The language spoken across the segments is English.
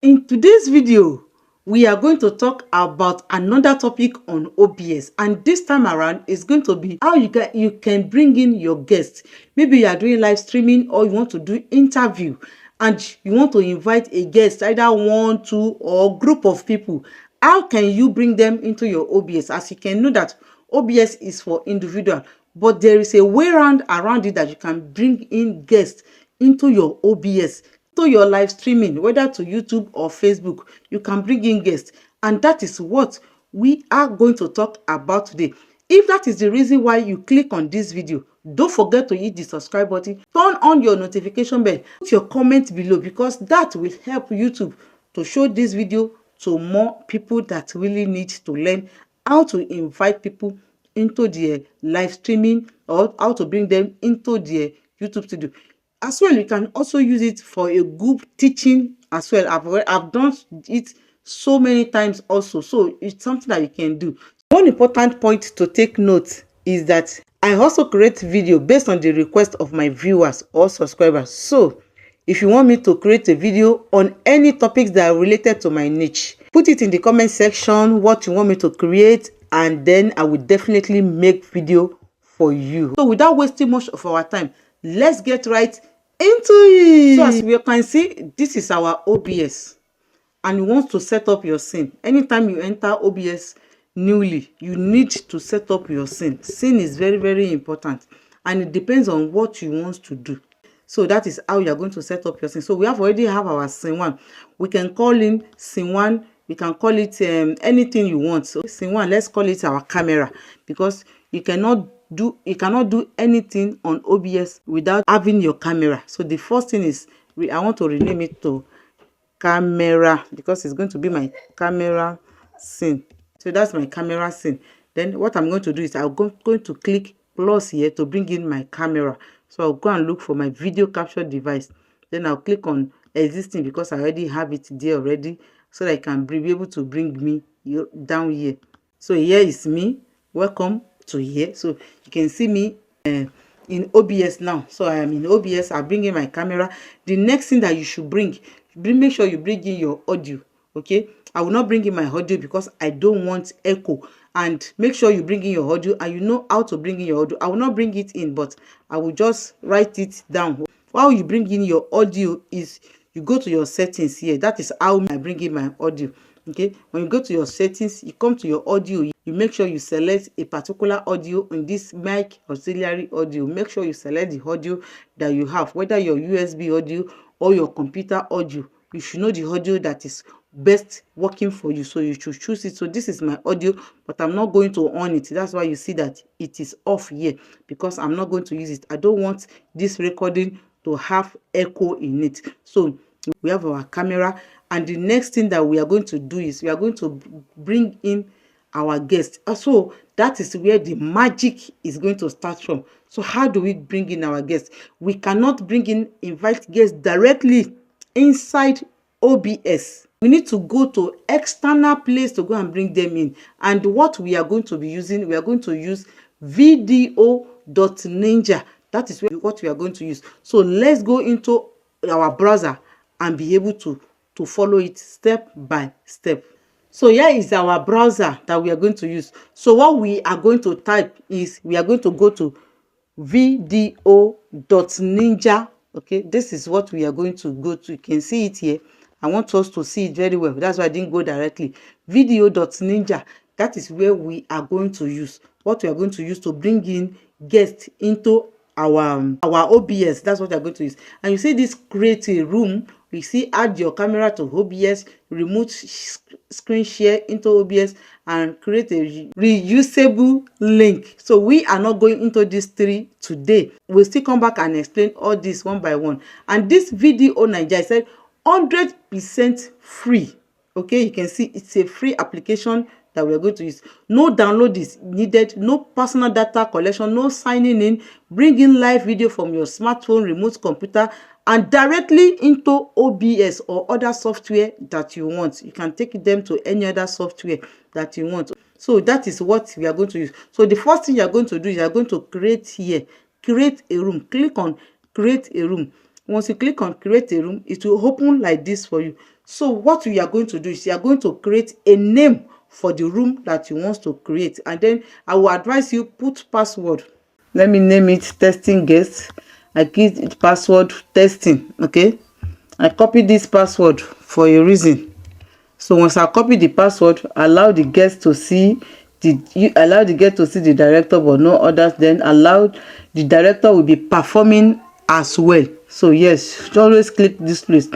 In today's video, we are going to talk about another topic on OBS, and this time around is going to be how you can bring in your guests. Maybe you are doing live streaming or you want to do interview and you want to invite a guest, either one, two, or group of people. How can you bring them into your OBS? As you can know that OBS is for individual, but there is a way around it that you can bring in guests into your OBS. To your live streaming, whether to YouTube or Facebook, you can bring in guests, and that is what we are going to talk about today. If that is the reason why you click on this video, don't forget to hit the subscribe button, turn on your notification bell, put your comment below, because that will help YouTube to show this video to more people that really need to learn how to invite people into their live streaming, or how to bring them into their YouTube studio. As well, you can also use it for a group teaching as well. I've done it so many times also, so it's something that you can do. One important point to take note is that I also create video based on the request of my viewers or subscribers. So if you want me to create a video on any topics that are related to my niche, put it in the comment section what you want me to create, and then I will definitely make video for you. So without wasting much of our time, let's get right into it. So as you can see, this is our OBS, and you want to set up your scene. Anytime you enter OBS newly, you need to set up your scene. Scene is very, very important, and it depends on what you want to do. So that is how you are going to set up your scene. So we already have our scene one. We can call in scene one. We can call it anything you want. So scene one, let's call it our camera, because you cannot do anything on OBS without having your camera. So the first thing is I want to rename it to camera, because it's going to be my camera scene. So that's my camera scene. Then what I'm going to do is I'm going to click plus here to bring in my camera. So I'll go and look for my video capture device. Then I'll click on existing, because I already have it there already, so that I can be able to bring me down here. So here is me. Welcome to here. So you can see me in OBS now. So I am in OBS. I'm bringing my camera. The next thing that you should make sure you bring in your audio. Okay, I will not bring in my audio because I don't want echo. And make sure you bring in your audio, and you know how to bring in your audio. I will not bring it in, but I will just write it down. While you bring in your audio is you go to your settings here. That is how I bring in my audio. Okay, when you go to your settings, you come to your audio, you make sure you select a particular audio. In this mic auxiliary audio, make sure you select the audio that you have, whether your USB audio or your computer audio. You should know the audio that is best working for you, so you should choose it. So this is my audio, but I'm not going to on it. That's why you see that it is off here, because I'm not going to use it. I don't want this recording to have echo in it. So we have our camera, and the next thing that we are going to do is we are going to bring in our guest. So that is where the magic is going to start from. So how do we bring in our guests? We cannot invite guests directly inside OBS. We need to go to external place to go and bring them in. And what we are going to be using, we are going to use VDO NINJA. That is what we are going to use. So let's go into our browser and be able to follow it step by step. So here is our browser that we are going to use. So what we are going to type is, we are going to go to VDO NINJA. Okay, this is what we are going to go to. You can see it here. I want us to see it very well. That's why I didn't go directly. VDO NINJA. That is where we are going to use. What we are going to use to bring in guests into our OBS. That's what we are going to use. And you see this create a room. We see add your camera to OBS, remove screen share into OBS, and create a reusable link. So we are not going into these three today. We'll still come back and explain all this one by one. And this VDO NINJA, I said 100% free. Okay, you can see it's a free application that we are going to use. No download is needed, no personal data collection, no signing in. Bring in live video from your smartphone, remote computer, and directly into OBS or other software that you want. You can take them to any other software that you want. So that is what we are going to use. So the first thing you are going to do is you are going to create here, create a room. Click on create a room. Once you click on create a room, it will open like this for you. So what we are going to do is you are going to create a name for the room that you want to create, and then I will advise you put password. Let me name it testing guest. I give it password testing. Okay, I copy this password for a reason. So once I copy the password, allow the guest to see the director but no others, then allow the director will be performing as well. So yes, always click this place.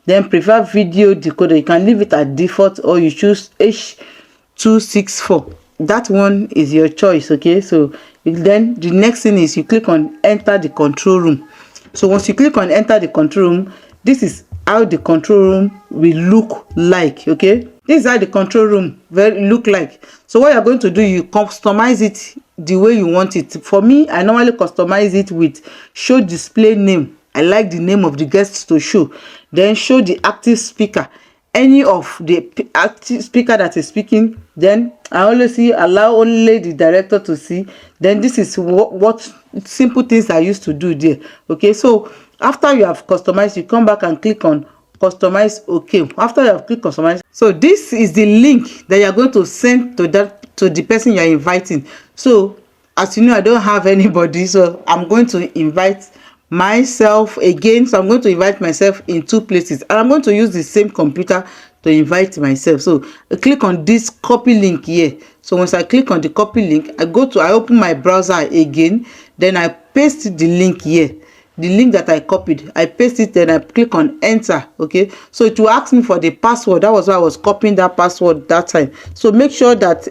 Then prefer video decoder. You can leave it at default or you choose H264. That one is your choice. Okay, so then the next thing is you click on enter the control room. So once you click on enter the control room, this is how the control room will look like. Okay, this is how the control room will look like. So what you're going to do, you customize it the way you want it. For me, I normally customize it with show display name. I like the name of the guests to show. Then show the active speaker, any of the active speaker that is speaking. Then I always see allow only the director to see. Then this is what simple things I used to do there. Okay, so after you have customized, you come back and click on customize. Okay, after you have clicked customize, so this is the link that you are going to send to the person you are inviting. So as you know, I don't have anybody, so I'm going to invite myself again. So I'm going to invite myself in 2 places, and I'm going to use the same computer to invite myself. So I click on this copy link here. So once I click on the copy link, I open my browser again, then I paste the link here, the link that I copied. I paste it, then I click on enter. Okay, so it will ask me for the password. That was why I was copying that password that time. So make sure that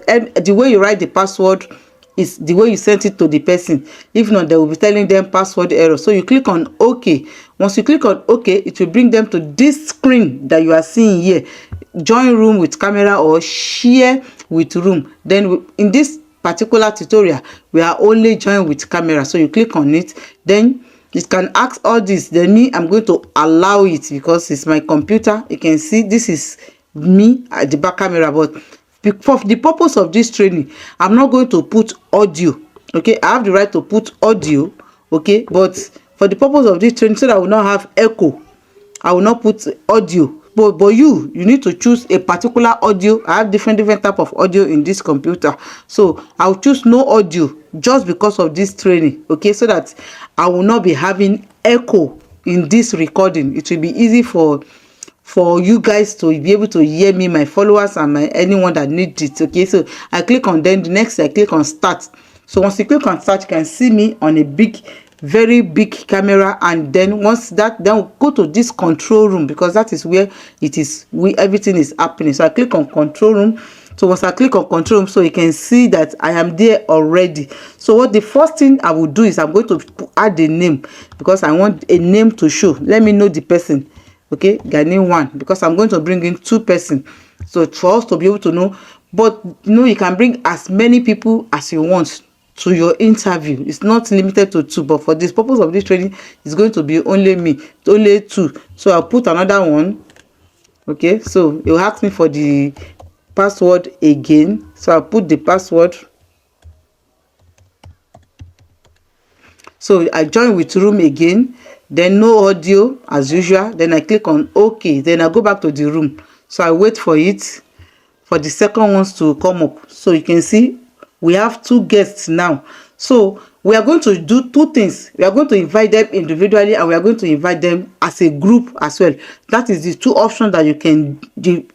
the way you write the password is the way you sent it to the person. If not, they will be telling them password error. So you click on OK. Once you click on OK, it will bring them to this screen that you are seeing here. Join room with camera or share with room. Then in this particular tutorial, we are only join with camera. So you click on it. Then it can ask all this. Then me, I'm going to allow it because it's my computer. You can see this is me at the back camera, but for the purpose of this training, I'm not going to put audio. Okay, I have the right to put audio. Okay, but for the purpose of this training, so that I will not have echo, I will not put audio. But you need to choose a particular audio. I have different type of audio in this computer, so I'll choose no audio just because of this training. Okay, so that I will not be having echo in this recording. It will be easy for you guys to be able to hear me, my followers, and anyone that needs it. Okay, so I click on, then the next I click on start. So once you click on start, you can see me on a very big camera, and then once that, then we'll go to this control room, because that is where everything is happening. So I click on control room. So once I click on control room, so you can see that I am there already. So what the first thing I will do is I'm going to add a name, because I want a name to show. Let me know the person. Okay, Ganny 1, because I'm going to bring in 2 persons, so for us to be able to know. But you can bring as many people as you want to your interview. It's not limited to 2, but for this purpose of this training, it's going to be only me, only 2. So I'll put another one. Okay, so it will ask me for the password again, so I'll put the password. So I join with room again, then no audio as usual. Then I click on OK. Then I go back to the room. So I wait for it, for the second ones to come up. So you can see we have 2 guests now. So we are going to do 2 things. We are going to invite them individually, and we are going to invite them as a group as well. That is the 2 options that you can do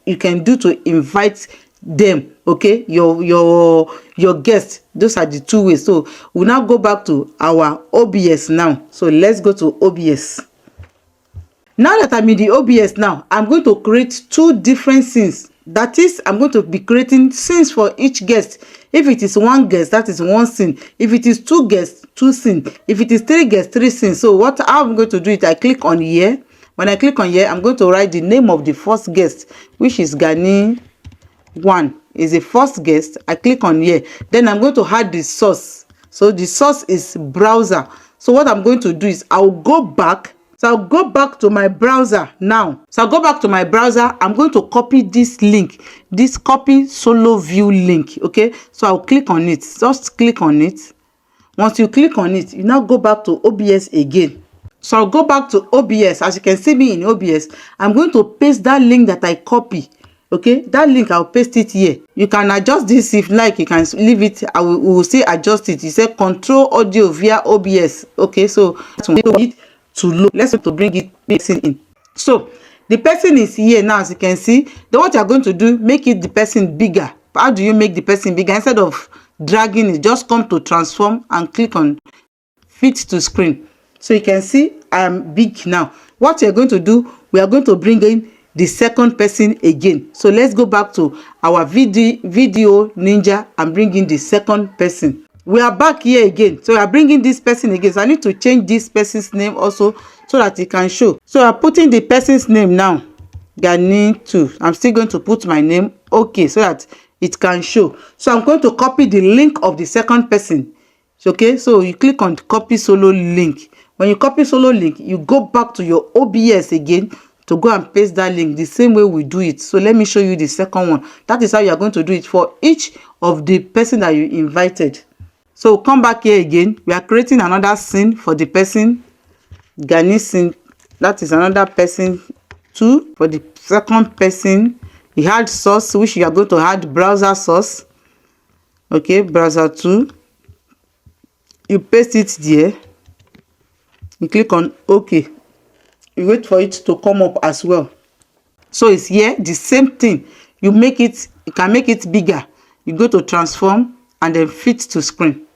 to invite them. Okay, your guests. Those are the 2 ways. So we'll now go back to our OBS now. So let's go to OBS. Now that I'm in the OBS now, I'm going to create 2 different scenes. That is, I'm going to be creating scenes for each guest. If it is 1 guest, that is 1 scene. If it is 2 guests, 2 scenes. If it is 3 guests, 3 scenes. So how I'm going to do it, I click on here. When I click on here, I'm going to write the name of the first guest, which is Ganny 1 is the first guest. I click on here. Then I'm going to add the source. So the source is browser. So what I'm going to do is I'll go back. So I'll go back to my browser now. So I'll go back to my browser. I'm going to copy this link, this copy solo view link. Okay, so I'll click on it. Just click on it. Once you click on it, you now go back to OBS again. So I'll go back to OBS. As you can see me in OBS, I'm going to paste that link that I copy. Okay, that link, I'll paste it here. You can adjust this if like. You can leave it. We will say adjust it. You say control audio via OBS. Okay, so to make it to load, let's to bring it in. So the person is here now. As you can see, then what you're going to do, make it the person bigger. How do you make the person bigger? Instead of dragging it, just come to transform and click on fit to screen. So you can see I am big now. What you're going to do, we are going to bring in the second person again. So let's go back to our VDO NINJA and bring in the second person. We are back here again. So we are bringing this person again. So I need to change this person's name also so that it can show. So I'm putting the person's name now, Ganny 2. I'm still going to put my name, okay, so that it can show. So I'm going to copy the link of the second person. Okay, so you click on copy solo link. When you copy solo link, you go back to your OBS again to go and paste that link the same way we do it. So let me show you the second one. That is how you are going to do it for each of the person that you invited. So come back here again. We are creating another scene for the person Ganny scene. That is another person 2 for the second person. You add source, which you are going to add browser source. Okay, browser 2. You paste it there. You click on OK. You wait for it to come up as well. So it's here, the same thing. You make it, you can make it bigger. You go to transform and then fit to screen.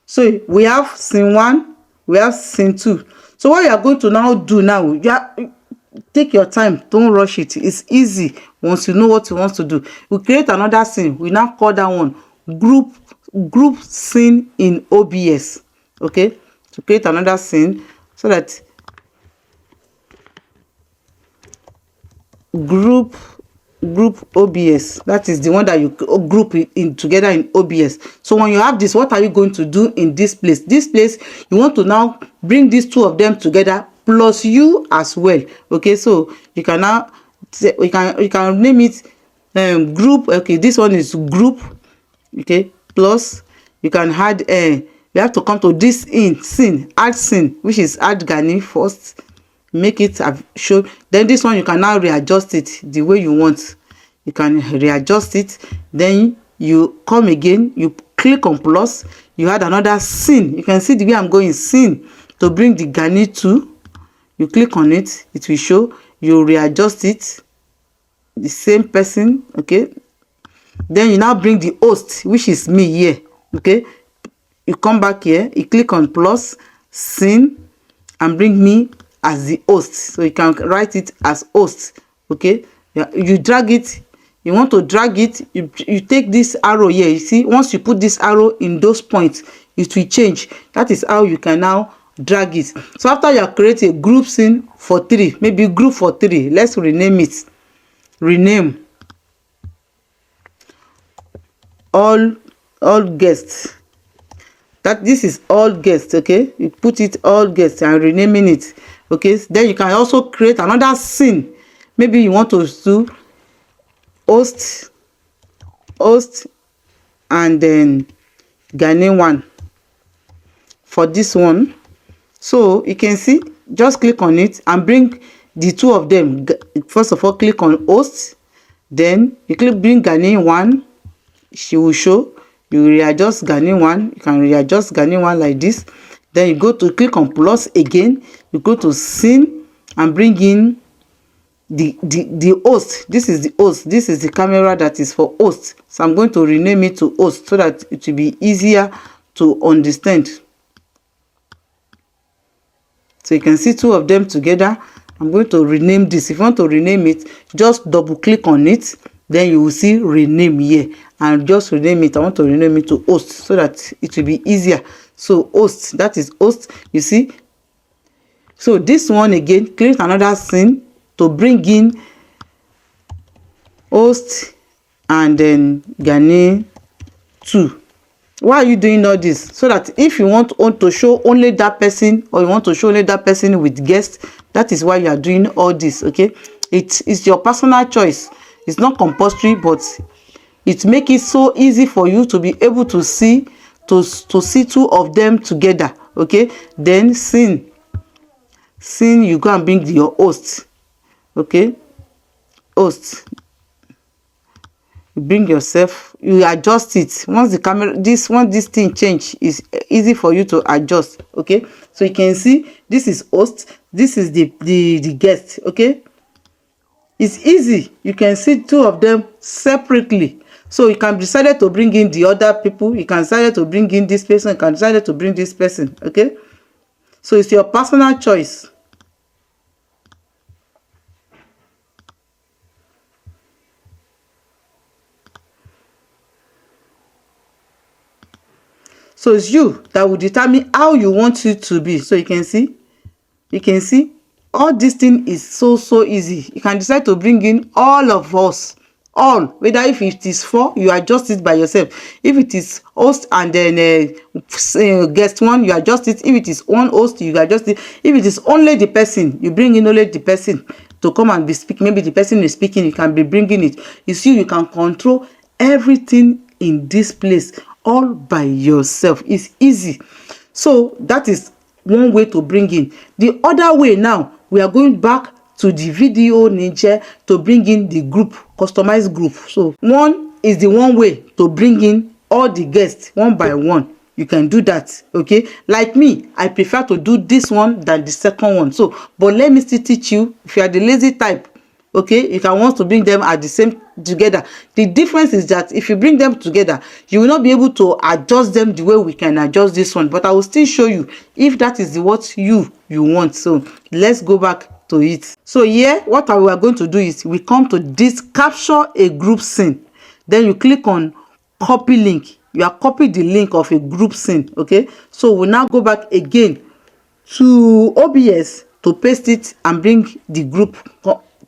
So we have scene 1, we have scene 2. So what you are going to now do now, take your time, don't rush it. It's easy once you know what you want to do. We create another scene. We now call that one group scene in OBS. Okay, to create another scene so that group OBS, that is the one that you group in together in OBS. So when you have this, what are you going to do in this place? This place, you want to now bring these two of them together plus you as well. Okay, so you can now you can name it group. Okay, this one is group. Okay, plus you can add you have to come to this in scene, add scene, which is add Ganny first. Make it show. Then this one you can now readjust it the way you want. You can readjust it. Then you come again, you click on plus, you add another scene. You can see the way I'm going scene to bring the Ganny 2. You click on it, it will show. You readjust it, the same person. Okay, then you now bring the host, which is me here. Okay, you come back here, you click on plus scene and bring me as the host. So you can write it as host. Okay, you drag it. You want to drag it, you take this arrow here. You see, once you put this arrow in those points, it will change. That is how you can now drag it. So after you have created a group scene for 3, maybe group for 3, let's rename it. Rename all guests. That this is all guests. Okay, you put it all guests and renaming it. Okay, then you can also create another scene. Maybe you want to do host and then Ganny 1 for this one. So you can see, just click on it and bring the two of them. First of all, click on host, then you click bring Ganny 1. She will show. You readjust Ganny 1. You can readjust Ganny 1 like this. Then you go to click on plus again. You go to scene and bring in the host. This is the host. This is the camera that is for host. So I'm going to rename it to host so that it will be easier to understand. So you can see two of them together. I'm going to rename this. If you want to rename it, just double click on it. Then you will see rename here. And just rename it. I want to rename it to host so that it will be easier. So host, that is host. You see. So this one again, create another scene to bring in host and then Ganny 2. Why are you doing all this? So that if you want to show only that person, or you want to show only that person with guests, that is why you are doing all this. Okay, it's your personal choice. It's not compulsory, but it makes it so easy for you to be able to see two of them together. Okay, then scene scene, you go and bring your host. Okay, host, you bring yourself, you adjust it. Once the camera, once this thing change, is easy for you to adjust. Okay, so you can see this is host, this is the guest. Okay, it's easy. You can see two of them separately. So you can decide to bring in the other people, you can decide to bring in this person, you can decide to bring this person. Okay, so it's your personal choice. So it's you that will determine how you want it to be. So you can see all this thing is so easy. You can decide to bring in all of us, all, whether if it is 4, you adjust it by yourself. If it is host and then guest 1, you adjust it. If it is one host, you adjust it. If it is only the person, you bring in only the person to come and be speaking. Maybe the person is speaking, you can be bringing it. You can control everything in this place all by yourself. It's easy. So that is one way to bring in. The other way, now we are going back to the VDO NINJA to bring in the group, customized group. So one is the one way to bring in all the guests one by one. You can do that. Okay, like me, I prefer to do this one than the second one. So but let me still teach you. If you are the lazy type, okay, if I want to bring them at the same together, the difference is that if you bring them together, you will not be able to adjust them the way we can adjust this one, but I will still show you if that is what you want. So let's go back to it. So here, what we are going to do is we come to this capture a group scene, then you click on copy link. You are copy the link of a group scene. Okay, so we now go back again to OBS to paste it and bring the group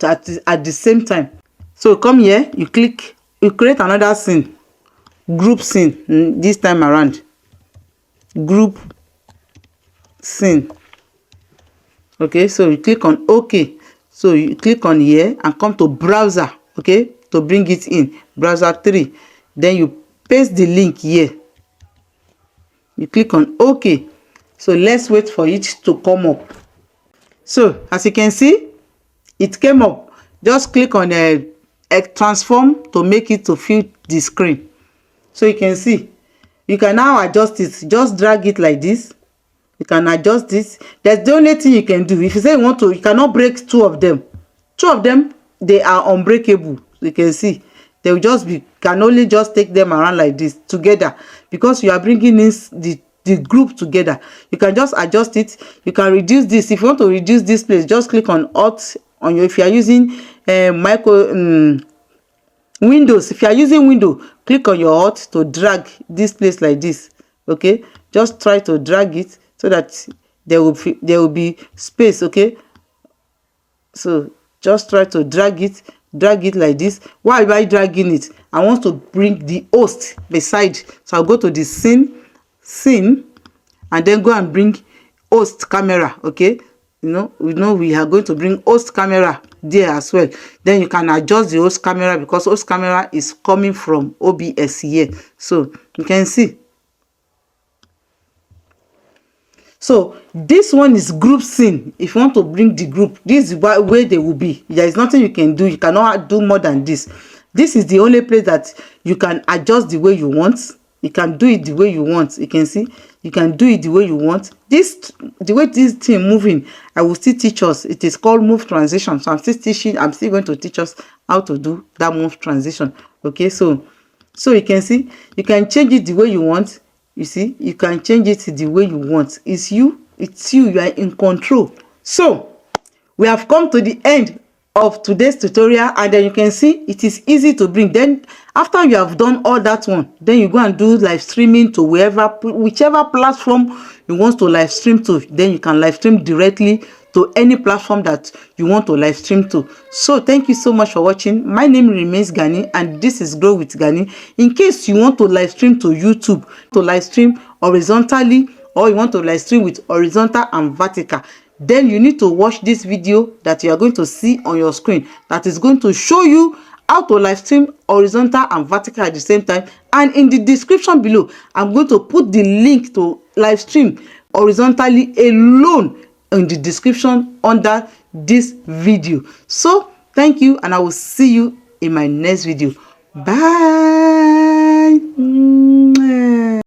at the same time. So come here, you click, you create another scene, group scene. This time around, group scene. Okay, so you click on OK. So you click on here and come to browser. Okay, to bring it in browser 3, then you paste the link here. You click on OK. So let's wait for it to come up. So as you can see, it came up. Just click on a transform to make it to fit the screen. So you can see, you can now adjust it. Just drag it like this. You can adjust this. That's the only thing you can do. If you say you want to, you cannot break two of them. Two of them, they are unbreakable. You can see they will just be, can only just take them around like this together, because you are bringing in the group together. You can just adjust it. You can reduce this. If you want to reduce this place, just click on Alt on your, if you are using Windows. If you are using Windows, click on your Alt to drag this place like this. Okay, just try to drag it so that there will be space. Okay, so just try to drag it like this. Why am I dragging it? I want to bring the host beside, so I'll go to the scene and then go and bring host camera. Okay, we are going to bring host camera there as well. Then you can adjust the host camera, because host camera is coming from OBS here. So you can see. So this one is group scene. If you want to bring the group, this is where they will be. There is nothing you can do. You cannot do more than this. This is the only place that you can adjust the way you want. You can do it the way you want. You can see, you can do it the way you want. The way this thing moving, I will still teach us. It is called move transition. So I'm still going to teach us how to do that move transition. Okay, so you can see, you can change it the way you want. You see, you can change it the way you want. It's you, you are in control. So we have come to the end of today's tutorial, and then you can see it is easy to bring. Then after you have done all that one, then you go and do live streaming to whichever platform you want to live stream to. Then you can live stream directly to any platform that you want to live stream to. So thank you so much for watching. My name remains Ganny, and this is Grow With Ganny. In case you want to live stream to YouTube, to live stream horizontally, or you want to live stream with horizontal and vertical, then you need to watch this video that you are going to see on your screen, that is going to show you how to live stream horizontal and vertical at the same time. And in the description below, I'm going to put the link to live stream horizontally alone in the description under this video. So thank you, and I will see you in my next video. Bye.